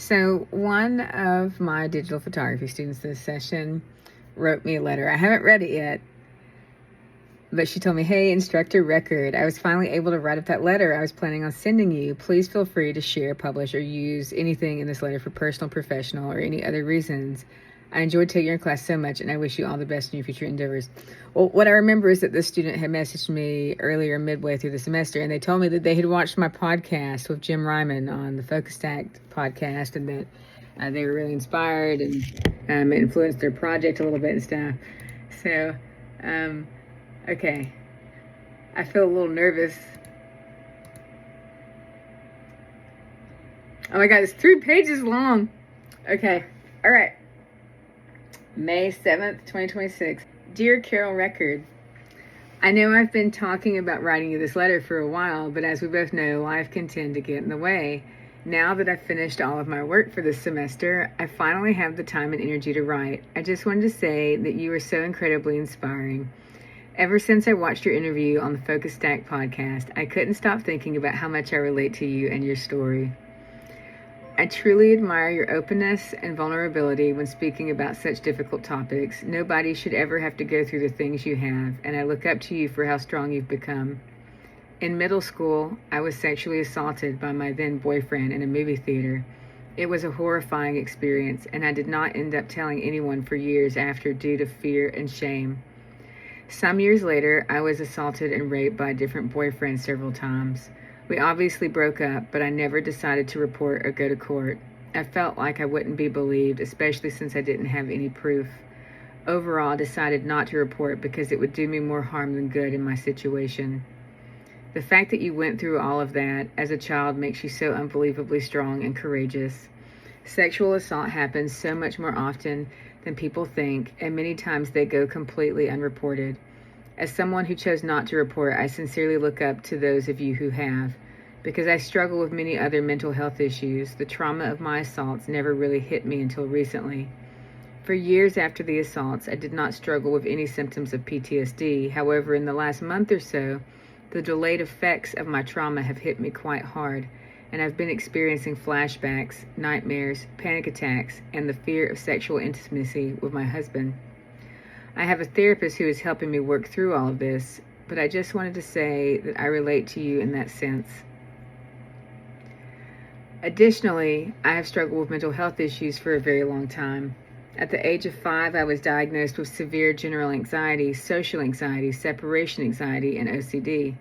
So one of my digital photography students this session wrote me a letter. I haven't read it yet, but she told me, "Hey, instructor Record, I was finally able to write up that letter I was planning on sending you. Please feel free to share, publish, or use anything in this letter for personal, professional, or any other reasons. I enjoyed taking your class so much, and I wish you all the best in your future endeavors." Well, what I remember is that this student had messaged me earlier, midway through the semester, and they told me that they had watched my podcast with Jim Ryman on the Focused Act podcast, and that they were really inspired, and it influenced their project a little bit and stuff. So, okay, I feel a little nervous. Oh my God, it's 3 pages long. Okay, all right. May 7th, 2026. Dear Carol Record, I know I've been talking about writing you this letter for a while, but as we both know, life can tend to get in the way. Now that I've finished all of my work for this semester, I finally have the time and energy to write. I just wanted to say that you are so incredibly inspiring. Ever since I watched your interview on the Focus Stack podcast, I couldn't stop thinking about how much I relate to you and your story. I truly admire your openness and vulnerability when speaking about such difficult topics. Nobody should ever have to go through the things you have, and I look up to you for how strong you've become. In middle school, I was sexually assaulted by my then boyfriend in a movie theater. It was a horrifying experience, and I did not end up telling anyone for years after due to fear and shame. Some years later, I was assaulted and raped by a different boyfriend several times. We obviously broke up, but I never decided to report or go to court. I felt like I wouldn't be believed, especially since I didn't have any proof. Overall, I decided not to report because it would do me more harm than good in my situation. The fact that you went through all of that as a child makes you so unbelievably strong and courageous. Sexual assault happens so much more often than people think, and many times they go completely unreported. As someone who chose not to report, I sincerely look up to those of you who have. Because I struggle with many other mental health issues, the trauma of my assaults never really hit me until recently. For years after the assaults, I did not struggle with any symptoms of PTSD. However, in the last month or so, the delayed effects of my trauma have hit me quite hard, and I've been experiencing flashbacks, nightmares, panic attacks, and the fear of sexual intimacy with my husband. I have a therapist who is helping me work through all of this, but I just wanted to say that I relate to you in that sense. Additionally, I have struggled with mental health issues for a very long time. At the age of 5, I was diagnosed with severe general anxiety, social anxiety, separation anxiety, and OCD.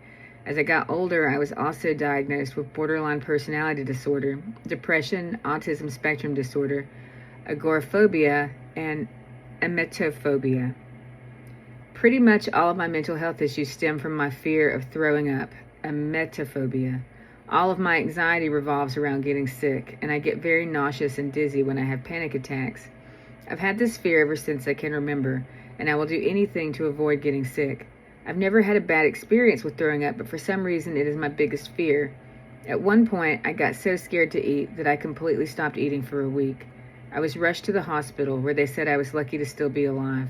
As I got older, I was also diagnosed with borderline personality disorder, depression, autism spectrum disorder, agoraphobia, and emetophobia. Pretty much all of my mental health issues stem from my fear of throwing up, emetophobia. All of my anxiety revolves around getting sick, and I get very nauseous and dizzy when I have panic attacks. I've had this fear ever since I can remember, and I will do anything to avoid getting sick. I've never had a bad experience with throwing up, but for some reason it is my biggest fear. At one point, I got so scared to eat that I completely stopped eating for a week. I was rushed to the hospital where they said I was lucky to still be alive.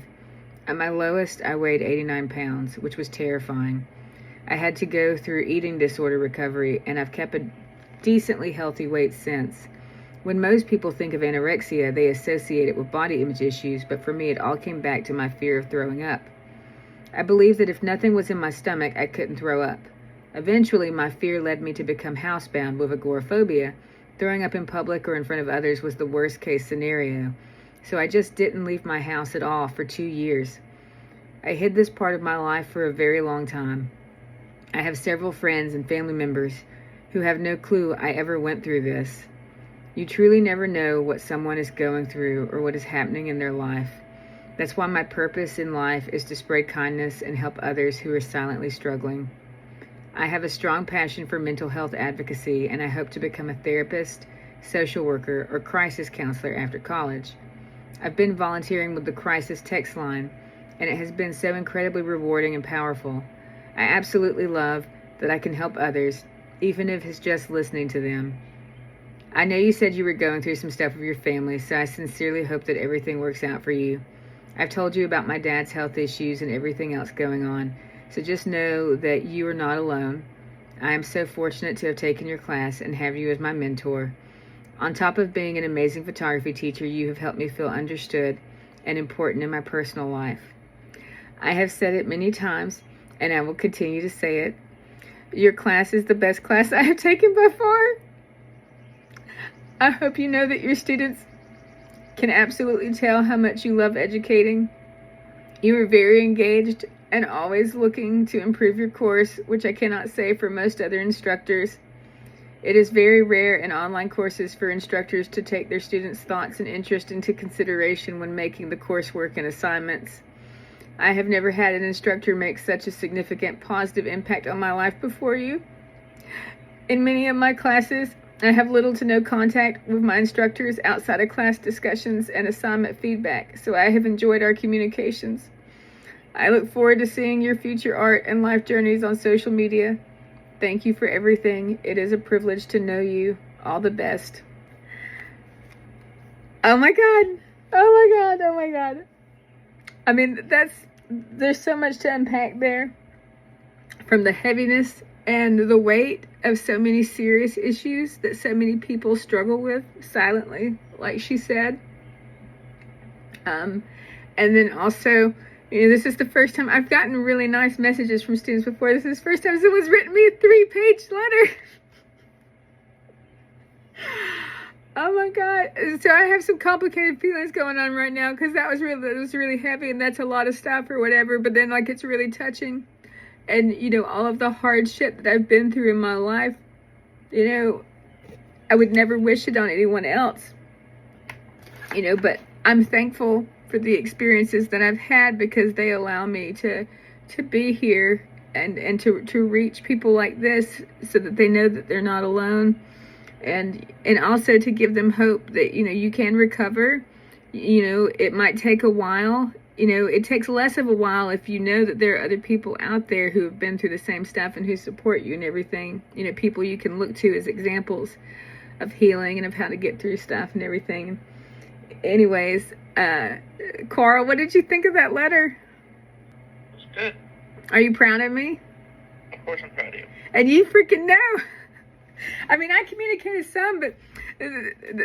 At my lowest, I weighed 89 pounds, which was terrifying. I had to go through eating disorder recovery, and I've kept a decently healthy weight since. When most people think of anorexia, they associate it with body image issues, but for me, it all came back to my fear of throwing up. I believed that if nothing was in my stomach, I couldn't throw up. Eventually, my fear led me to become housebound with agoraphobia. Throwing up in public or in front of others was the worst case scenario, so I just didn't leave my house at all for 2 years. I hid this part of my life for a very long time. I have several friends and family members who have no clue I ever went through this. You truly never know what someone is going through or what is happening in their life. That's why my purpose in life is to spread kindness and help others who are silently struggling. I have a strong passion for mental health advocacy, and I hope to become a therapist, social worker, or crisis counselor after college. I've been volunteering with the crisis text line, and it has been so incredibly rewarding and powerful. I absolutely love that I can help others, even if it's just listening to them. I know you said you were going through some stuff with your family, so I sincerely hope that everything works out for you. I've told you about my dad's health issues and everything else going on, so just know that you are not alone. I am so fortunate to have taken your class and have you as my mentor. On top of being an amazing photography teacher, you have helped me feel understood and important in my personal life. I have said it many times, and I will continue to say it. Your class is the best class I have taken by far. I hope you know that your students can absolutely tell how much you love educating. You are very engaged and always looking to improve your course, which I cannot say for most other instructors. It is very rare in online courses for instructors to take their students' thoughts and interest into consideration when making the coursework and assignments. I have never had an instructor make such a significant positive impact on my life before you. In many of my classes, I have little to no contact with my instructors outside of class discussions and assignment feedback, so I have enjoyed our communications. I look forward to seeing your future art and life journeys on social media. Thank you for everything. It is a privilege to know you. All the best. Oh my God. Oh my God. Oh my God. I mean, there's so much to unpack there, from the heaviness and the weight of so many serious issues that so many people struggle with silently, like she said. And then also, this is the first time I've gotten really nice messages from students before. This is the first time someone's written me a 3-page letter. Oh my God. So I have some complicated feelings going on right now, because that was really heavy, and that's a lot of stuff or whatever, but then it's really touching. And all of the hardship that I've been through in my life, I would never wish it on anyone else. But I'm thankful for the experiences that I've had, because they allow me to be here and to reach people like this, so that they know that they're not alone. And also to give them hope that, you can recover. It might take a while. It takes less of a while if you know that there are other people out there who have been through the same stuff and who support you and everything. People you can look to as examples of healing and of how to get through stuff and everything. Anyways, Carl, what did you think of that letter? It was good. Are you proud of me? Of course I'm proud of you. And you freaking know. I mean, I communicated some, but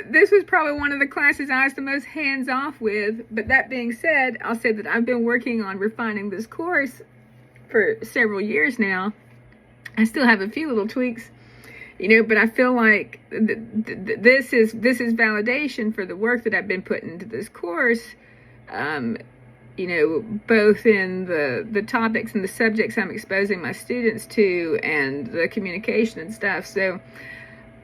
this was probably one of the classes I was the most hands-off with. But that being said, I'll say that I've been working on refining this course for several years now. I still have a few little tweaks, but I feel like this is validation for the work that I've been putting into this course, both in the topics and the subjects I'm exposing my students to, and the communication and stuff. So,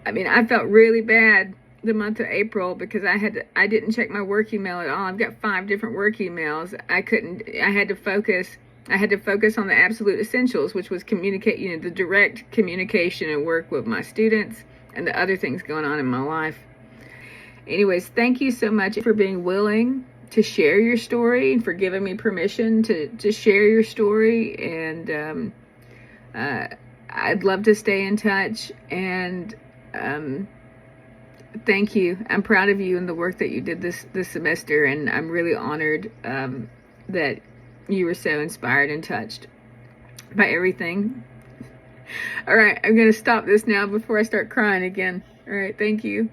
I mean, I felt really bad the month of April, because I didn't check my work email at all. I've got 5 different work emails. I had to focus on the absolute essentials, which was communicate, the direct communication and work with my students and the other things going on in my life. Anyways, thank you so much for being willing to share your story, and for giving me permission to share your story. And I'd love to stay in touch. And thank you. I'm proud of you and the work that you did this semester, and I'm really honored that you were so inspired and touched by everything. All right, I'm going to stop this now before I start crying again. All right, thank you.